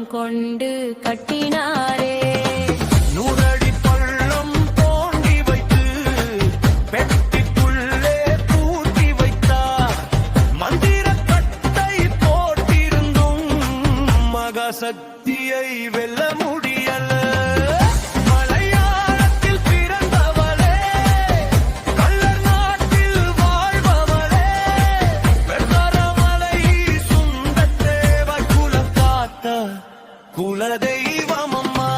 உருவம் கொண்டு கட்டினாரே. 100 அடி பள்ளம் தோண்டி வைத்து பெட்டிக்குள்ளே பூட்டி வைத்தார். மந்திர கட்டை போட்டிருந்தும் மகாசக்தியை வெல்ல முடியல. மலையாளத்தில் பிறந்தவளே, கள்ளர் நாட்டில் வாழ்பவளே, வெள்ளரமலை சுந்தத்தேவர் குலம் காத்த குலதெய்வம் அம்மா.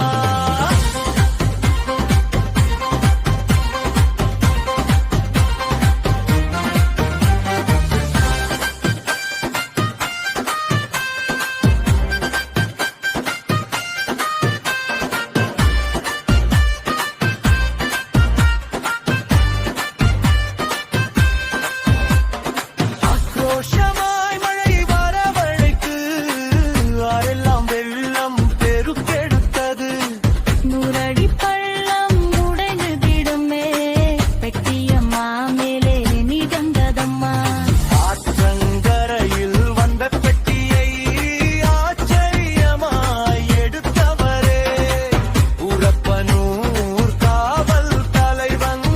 ஆக்ரோஷமாய் மழை வரவழைத்து ஆரெல்லாம் வெள்ளம் பெருக்கெடுத்தது. 100 அடி பள்ளம் உடைந்துவிடுமே, பெட்டியம்மா மேலே மிதந்ததம்மா. ஆற்றங்கரையில் வந்த பெட்டியை ஆச்சரியமாய் எடுத்தவரே, உரப்பனூர் காவல் தலைவன்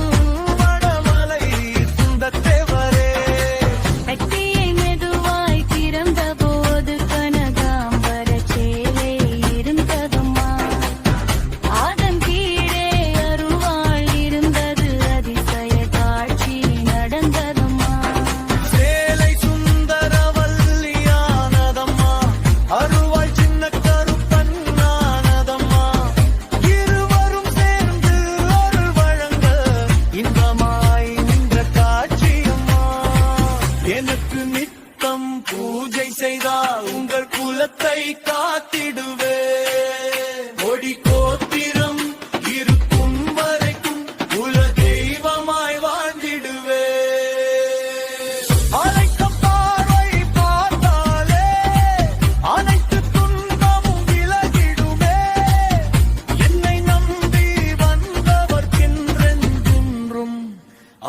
வடமலை சுந்தத்தேவரே. பெட்டியை மெதுவாய் திறந்தபோது கனகாம்பர சேலை இருந்ததம்மா. அதன் கீழே அருவாள் இருந்தது, அதிசய காட்சி நடந்ததம்மா. சேலை சுந்தரவல்லியானதம்மா, அருவாள் சின்ன கருப்பன்னானதம்மா. இருவரும் சேர்ந்து அருள் வழங்க இன்பமாய் நின்ற காட்சியம்மா. எனக்கு நித்தம் பூஜை செய்தால் உங்கள் குலத்தை காத்திடுவே. கொடி கோத்திரம் இருக்கும் வரைக்கும் குல தெய்வமாய் வாழ்ந்திடுவே. அழைக்கும் பார்வை பார்த்தாலே அனைத்து துன்பமும் விலகிடுமே. என்னை நம்பி வந்தவர்க்கென்றென்றும்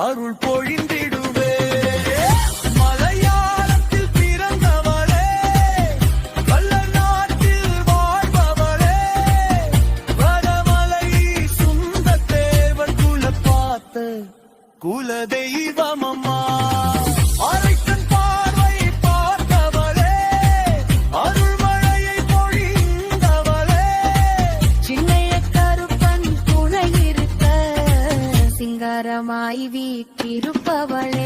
அருள் பொழிந்திடுவே. மலையாளத்தில் பிறந்தவளே, கள்ளர் நாட்டில் வாழ்பவளே, வடமலை சுந்தத்தேவர் குலம் காத்த குலதெய்வம் அம்மா. அரைக்கண் பார்வை பார்த்தவளே, அருள்மழையை பொழிந்தவளே, சின்னைய கருப்பன் துணை இருக்க, சிங்காரமாய் வீற்றிருப்பவளே.